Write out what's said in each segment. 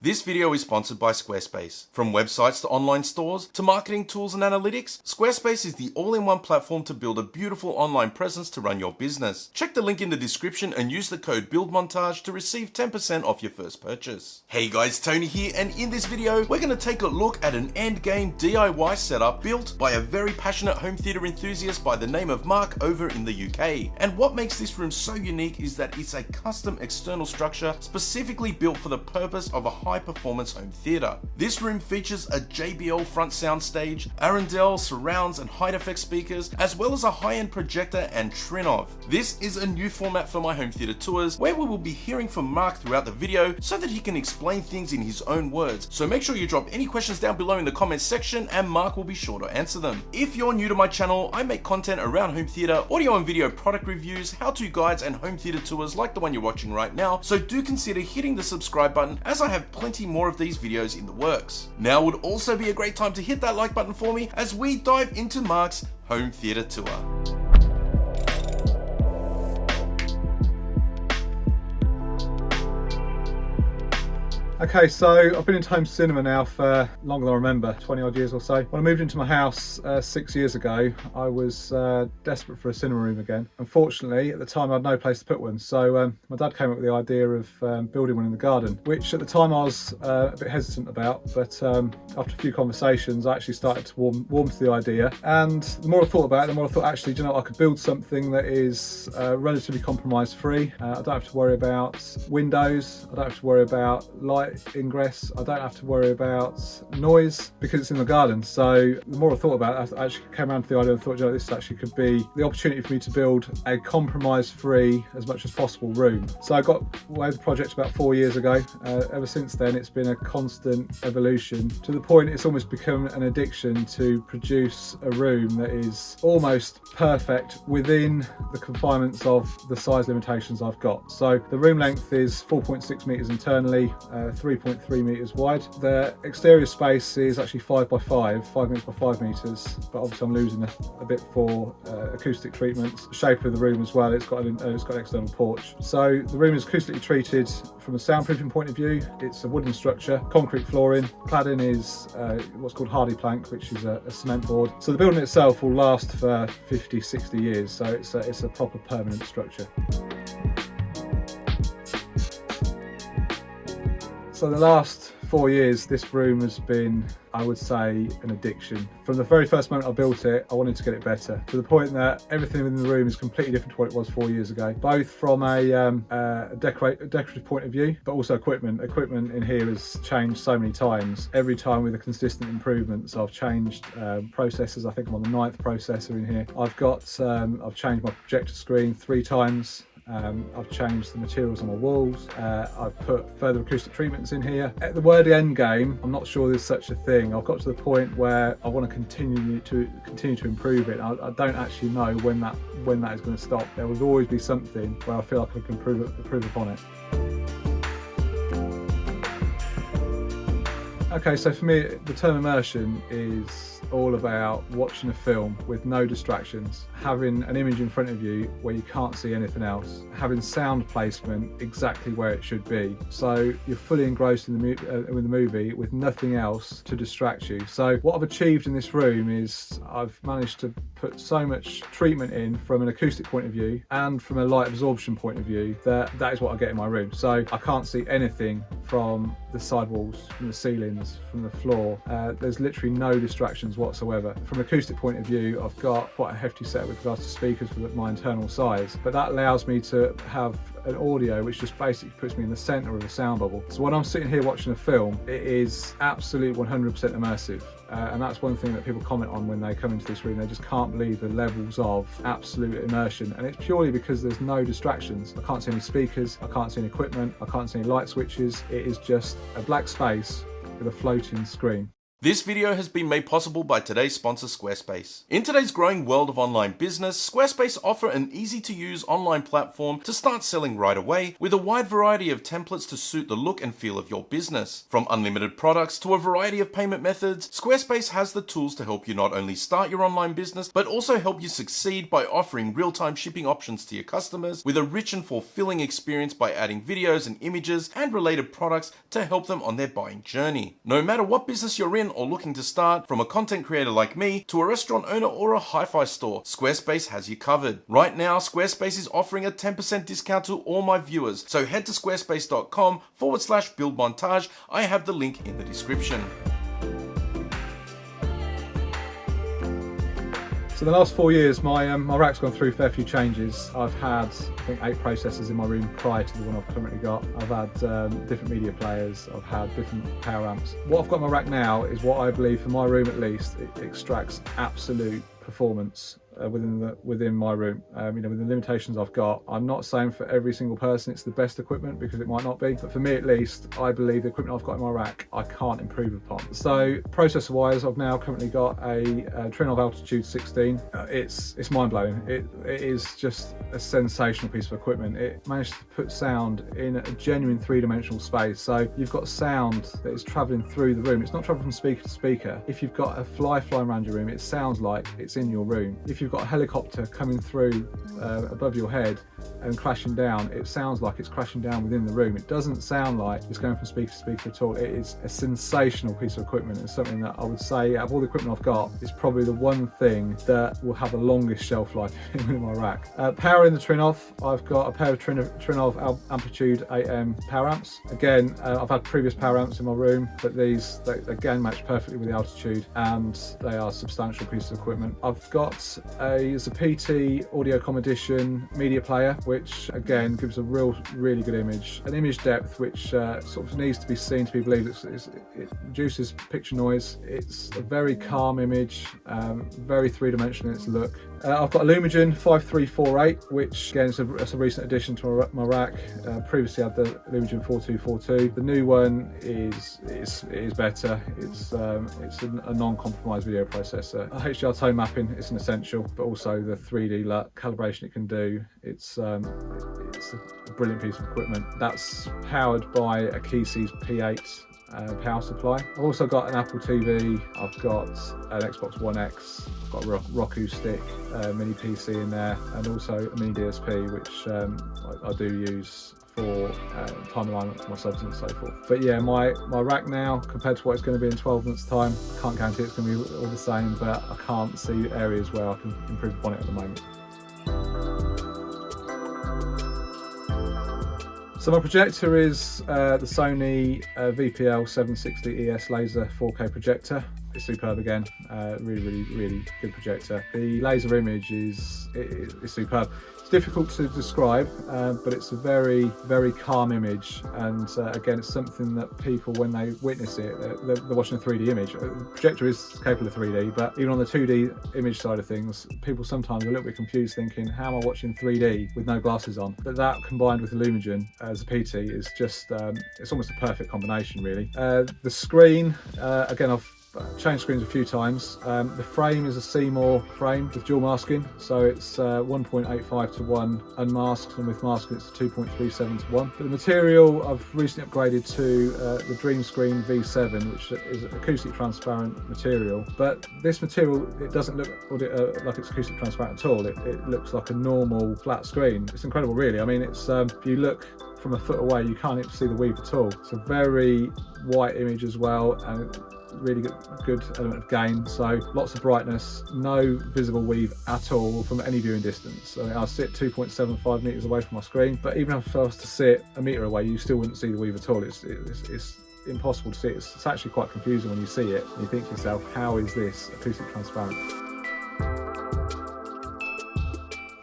This video is sponsored by Squarespace. From websites to online stores to marketing tools and analytics, Squarespace is the all-in-one platform to build a beautiful online presence to run your business. Check the link in the description and use the code BUILDMONTAGE to receive 10% off your first purchase. Hey guys, Tony here, and in this video, we're going to take a look at an endgame DIY setup built by a very passionate home theater enthusiast by the name of Mark over in the UK. And what makes this room so unique is that it's a custom external structure specifically built for the purpose of a high-performance home theater. This room features a JBL front soundstage, ARENDAL surrounds and height effect speakers, as well as a high-end projector and TRINNOV. This is a new format for my home theater tours, where we will be hearing from Mark throughout the video so that he can explain things in his own words. So make sure you drop any questions down below in the comments section and Mark will be sure to answer them. If you're new to my channel, I make content around home theater, audio and video product reviews, how-to guides and home theater tours like the one you're watching right now, so do consider hitting the subscribe button as I have plenty more of these videos in the works. Now would also be a great time to hit that like button for me as we dive into Mark's home theater tour. Okay, so I've been into home cinema now for longer than I remember, 20 odd years or so. When I moved into my house 6 years ago, I was desperate for a cinema room again. Unfortunately, at the time I had no place to put one, so my dad came up with the idea of building one in the garden, which at the time I was a bit hesitant about, but after a few conversations I actually started to warm to the idea. And the more I thought about it, the more I thought, actually, do you know what, I could build something that is relatively compromise free. I don't have to worry about windows, I don't have to worry about light ingress, I don't have to worry about noise because it's in the garden. So the more I thought about it, I actually came around to the idea and thought, you know, this actually could be the opportunity for me to build a compromise free, as much as possible, room. So I got away with the project about 4 years ago. Ever since then it's been a constant evolution, to the point it's almost become an addiction to produce a room that is almost perfect within the confinements of the size limitations I've got. So the room length is 4.6 meters internally, 3.3 meters wide. The exterior space is actually 5 by 5 meters by 5 meters, but obviously I'm losing a bit for acoustic treatments. The shape of the room as well, it's got an external porch. So the room is acoustically treated from a soundproofing point of view. It's a wooden structure, concrete flooring. Cladding is what's called hardy plank, which is a cement board. So the building itself will last for 50, 60 years. So it's a proper permanent structure. So the last 4 years, this room has been, I would say, an addiction. From the very first moment I built it, I wanted to get it better, to the point that everything within the room is completely different to what it was 4 years ago, both from a decorative point of view, but also equipment. Equipment in here has changed so many times, every time with the consistent improvements. I've changed processors. I think I'm on the 9th processor in here. I've changed my projector screen 3 times. I've changed the materials on my walls. I've put further acoustic treatments in here. At the word end game, I'm not sure there's such a thing. I've got to the point where I want to continue to improve it. I don't actually know when that is going to stop. There will always be something where I feel like I can improve upon it. Okay, so for me, the term immersion is all about watching a film with no distractions, having an image in front of you where you can't see anything else, having sound placement exactly where it should be. So you're fully engrossed in the movie with nothing else to distract you. So what I've achieved in this room is I've managed to put so much treatment in from an acoustic point of view and from a light absorption point of view that is what I get in my room. So I can't see anything from the sidewalls, from the ceilings, from the floor. There's literally no distractions whatsoever. From an acoustic point of view, I've got quite a hefty set with regards to speakers for my internal size, but that allows me to have an audio which just basically puts me in the center of a sound bubble. So when I'm sitting here watching a film, it is absolute 100% immersive. And that's one thing that people comment on when they come into this room. They just can't believe the levels of absolute immersion, and it's purely because there's no distractions. I can't see any speakers, I can't see any equipment, I can't see any light switches. It is just a black space with a floating screen. This video has been made possible by today's sponsor, Squarespace. In today's growing world of online business, Squarespace offer an easy-to-use online platform to start selling right away with a wide variety of templates to suit the look and feel of your business. From unlimited products to a variety of payment methods, Squarespace has the tools to help you not only start your online business, but also help you succeed by offering real-time shipping options to your customers with a rich and fulfilling experience by adding videos and images and related products to help them on their buying journey. No matter what business you're in or looking to start, from a content creator like me to a restaurant owner or a hi-fi store, Squarespace has you covered. Right now, Squarespace is offering a 10% discount to all my viewers, so head to squarespace.com/buildmontage. I have the link in the description. So the last 4 years, my rack's gone through a fair few changes. I've had, I think, 8 processors in my room prior to the one I've currently got. I've had different media players. I've had different power amps. What I've got in my rack now is what I believe, for my room at least, it extracts absolute performance within my room. With the limitations I've got, I'm not saying for every single person it's the best equipment, because it might not be, but for me at least, I believe the equipment I've got in my rack I can't improve upon. So processor wise, I've now currently got a TRINNOV ALTITUDE16. It's mind-blowing. It is just a sensational piece of equipment. It managed to put sound in a genuine 3-dimensional space. So you've got sound that is traveling through the room. It's not traveling from speaker to speaker. If you've got a fly flying around your room, it sounds like it's in your room. If you've got a helicopter coming through above your head and crashing down, it sounds like it's crashing down within the room. It doesn't sound like it's going from speaker to speaker at all. It is a sensational piece of equipment. It's something that I would say, out of all the equipment I've got, is probably the one thing that will have the longest shelf life in my rack. Power in the TRINNOV, I've got a pair of TRINNOV Amplitude 8M power amps. Again, I've had previous power amps in my room, but they again match perfectly with the Altitude, and they are a substantial piece of equipment. I've got a Zapiti Audiocom Edition media player, which again gives a really good image, an image depth which sort of needs to be seen to be believed. It reduces picture noise. It's a very calm image, very 3-dimensional in its look. I've got a Immersion 5348, which again is a recent addition to my rack. Previously had the Immersion 4242. The new one is better. It's a non-compromised video processor. HDR tone mapping is an essential, but also the 3D LUT calibration it can do. It's a brilliant piece of equipment. That's powered by a Keysys P8 power supply. I've also got an Apple TV, I've got an Xbox One X, I've got a Roku stick, mini PC in there, and also a mini DSP, which I do use for time alignment for my subs and so forth. But yeah, my rack now, compared to what it's going to be in 12 months time, I can't guarantee it's going to be all the same, but I can't see areas where I can improve upon it at the moment. So my projector is the Sony VPL 760 ES laser 4K projector. It's superb again, really good projector. The laser image is superb. It's difficult to describe, but it's a very calm image, and again, it's something that people, when they witness it, they're watching a 3D image. The projector is capable of 3D, but even on the 2D image side of things, people sometimes are a little bit confused, thinking, how am I watching 3D with no glasses on? But that, combined with the Immersion as a PT, is just it's almost a perfect combination, really. The screen, again, I've changed screens a few times. The frame is a Seymour frame with dual masking, so it's 1.85 to 1 unmasked, and with masking it's 2.37 to 1. But the material, I've recently upgraded to the Dream Screen V7, which is acoustic transparent material. But this material, it doesn't look like it's acoustic transparent at all. It looks like a normal flat screen. It's incredible, really. I mean, it's if you look from a foot away, you can't even see the weave at all. It's a very white image as well, and really good element of gain. So lots of brightness, no visible weave at all from any viewing distance. I mean, I sit 2.75 meters away from my screen, but even if I was to sit a meter away, you still wouldn't see the weave at all. It's impossible to see. It's actually quite confusing when you see it. You think to yourself, how is this acoustic transparent?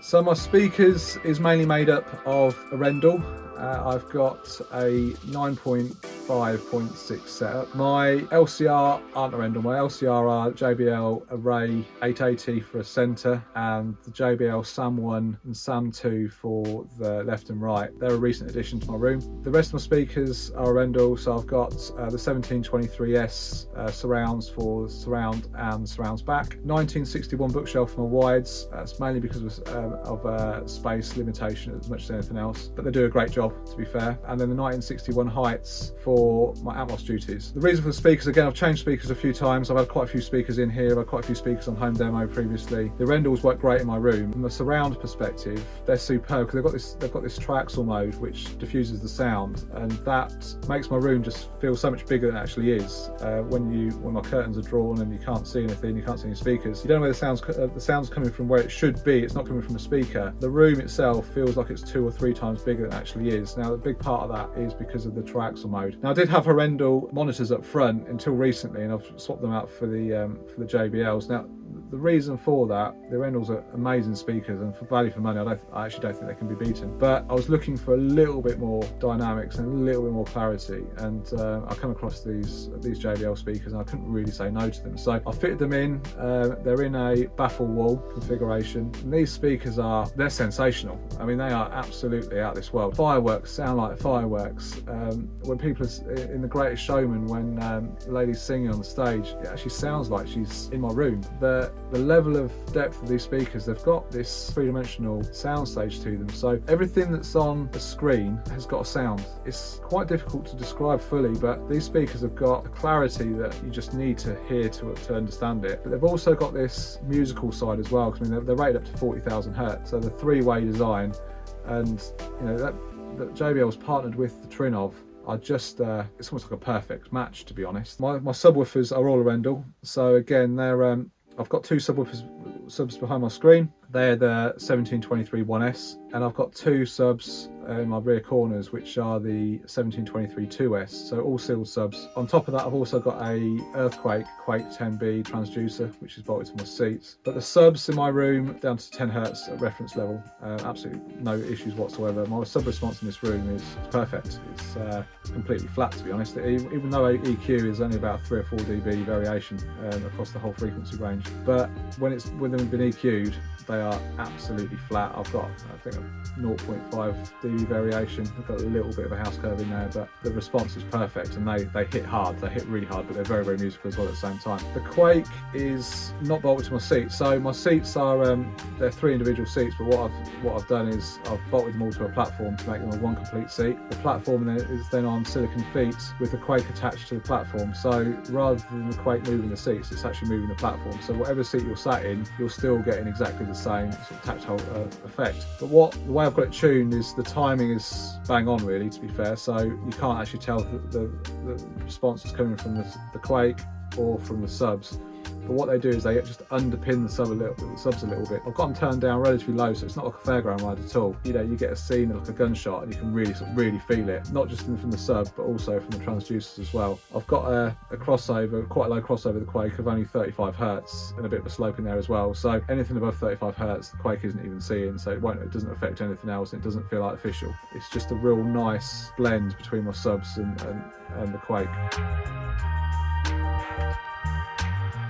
So my speakers is mainly made up of ARENDAL. I've got a 9.3 5.6 setup. My LCR aren't ARENDAL. My LCR are JBL Array 880 for a centre and the JBL Sam 1 and Sam 2 for the left and right. They're a recent addition to my room. The rest of my speakers are ARENDAL, so I've got the 1723S surrounds for surround and surrounds back. 1961 bookshelf for my wides. That's mainly because of space limitation as much as anything else, but they do a great job, to be fair. And then the 1961 heights for my Atmos duties. The reason for the speakers, again, I've changed speakers a few times. I've had quite a few speakers in here. I've had quite a few speakers on home demo previously. The ARENDALs work great in my room. From a surround perspective, they're superb because they've got this triaxial mode which diffuses the sound, and that makes my room just feel so much bigger than it actually is. When my curtains are drawn and you can't see anything, you can't see any speakers, you don't know where the sound's coming from where it should be. It's not coming from a speaker. The room itself feels like it's 2 or 3 times bigger than it actually is. Now, a big part of that is because of the triaxial mode. Now, I did have ARENDAL monitors up front until recently, and I've swapped them out for the JBLs. Now, the reason for that, the ARENDALs are amazing speakers, and for value for money, I actually don't think they can be beaten. But I was looking for a little bit more dynamics and a little bit more clarity, and I come across these JBL speakers, and I couldn't really say no to them. So I fitted them in. They're in a baffle wall configuration, and these speakers they're sensational. I mean, they are absolutely out of this world. Fireworks sound like fireworks. When people are in The Greatest Showman, when the lady's singing on the stage, it actually sounds like she's in my room. The level of depth of these speakers, they've got this three-dimensional sound stage to them. So everything that's on the screen has got a sound. It's quite difficult to describe fully, but these speakers have got a clarity that you just need to hear to understand it. But they've also got this musical side as well, because I mean, they're rated up to 40,000 hertz. So the three-way design, and you know that JBL's partnered with the TRINNOV are just it's almost like a perfect match, to be honest. My subwoofers are all ARENDAL, so again, they're I've got 2 subs behind my screen. They're the 1723 1S, and I've got 2 subs in my rear corners, which are the 1723 2S, so all sealed subs. On top of that, I've also got a Earthquake Quake 10B transducer, which is bolted to my seats. But the subs in my room down to 10 hertz at reference level, absolutely no issues whatsoever. My sub response in this room is perfect. It's completely flat, to be honest. Even though EQ is only about 3 or 4 dB variation across the whole frequency range, but when they've been EQ'd, they are absolutely flat. I've got, I think, a 0.5 dB variation. I've got a little bit of a house curve in there, but the response is perfect, and they hit hard. They hit really hard, but they're very, very musical as well at the same time. The Quake is not bolted to my seats, so my seats are they're 3 individual seats, but what I've done is I've bolted them all to a platform to make them a 1 complete seat. The platform is then on silicon feet with the Quake attached to the platform, so rather than the Quake moving the seats, it's actually moving the platform. So whatever seat you're sat in, you're still getting exactly the same sort of tactile effect. But the way I've got it tuned is the timing is bang on, really, to be fair, so you can't actually tell the response is coming from the Quake or from the subs. But what they do is they just underpin the subs a little bit. I've got them turned down relatively low, so it's not like a fairground ride at all. You know, you get a scene like a gunshot, and you can really feel it, not just from the sub, but also from the transducers as well. I've got a crossover, quite a low crossover, the Quake of only 35 hertz, and a bit of a slope in there as well. So anything above 35 hertz, the Quake isn't even seeing, so it doesn't affect anything else. And it doesn't feel artificial. It's just a real nice blend between my subs and the Quake.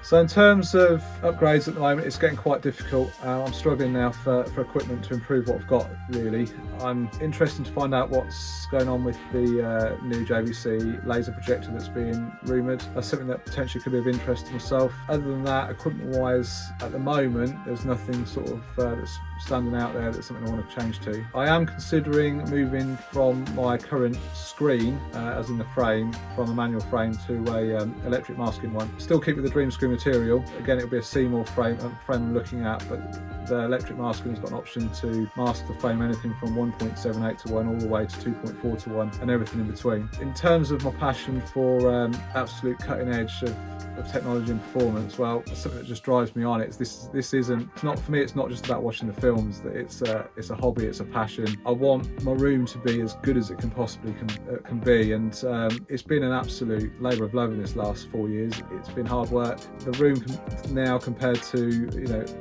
So in terms of upgrades at the moment, it's getting quite difficult. I'm struggling now for equipment to improve what I've got, really. I'm interested to find out what's going on with the new JVC laser projector that's being rumoured. That's something that potentially could be of interest to myself. Other than that, equipment-wise, at the moment, there's nothing sort of that's standing out there that's something I want to change to. I am considering moving from my current screen, as in the frame, from a manual frame to a electric masking one. Still keep with the Dream Screen material. Again, it'll be a Seymour frame I'm looking at, but the electric masking has got an option to mask the frame anything from 1.78 to 1 all the way to 2.4 to 1 and everything in between. In terms of my passion for absolute cutting edge of of technology and performance, well, it's something that just drives me on. It's not for me. It's not just about watching the films. That it's a hobby. It's a passion. I want my room to be as good as it can possibly can be, and it's been an absolute labour of love in this last 4 years. It's been hard work. The room now compared to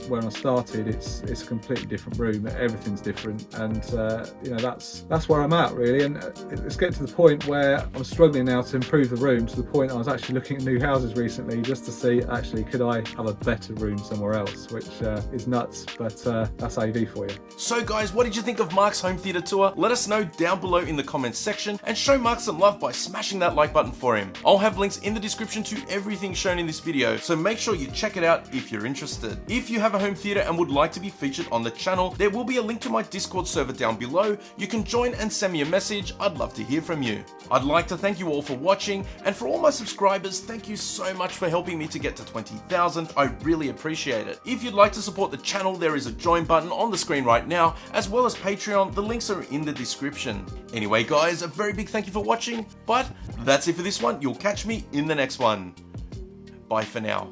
when I started, it's a completely different room. Everything's different, and that's where I'm at really. And it's getting to the point where I'm struggling now to improve the room, to the point I was actually looking at new houses recently just to see actually could I have a better room somewhere else, which is nuts, but that's AV for you. So guys, what did you think of Mark's home theatre tour? Let us know down below in the comments section, and show Mark some love by smashing that like button for him. I'll have links in the description to everything shown in this video, so make sure you check it out if you're interested. If you have a home theatre and would like to be featured on the channel, there will be a link to my Discord server down below. You can join and send me a message. I'd love to hear from you. I'd like to thank you all for watching, and for all my subscribers, thank you so much for helping me to get to 20,000. I really appreciate it. If you'd like to support the channel, there is a join button on the screen right now, as well as Patreon. The links are in the description. Anyway guys, a very big thank you for watching, but that's it for this one. You'll catch me in the next one. Bye for now.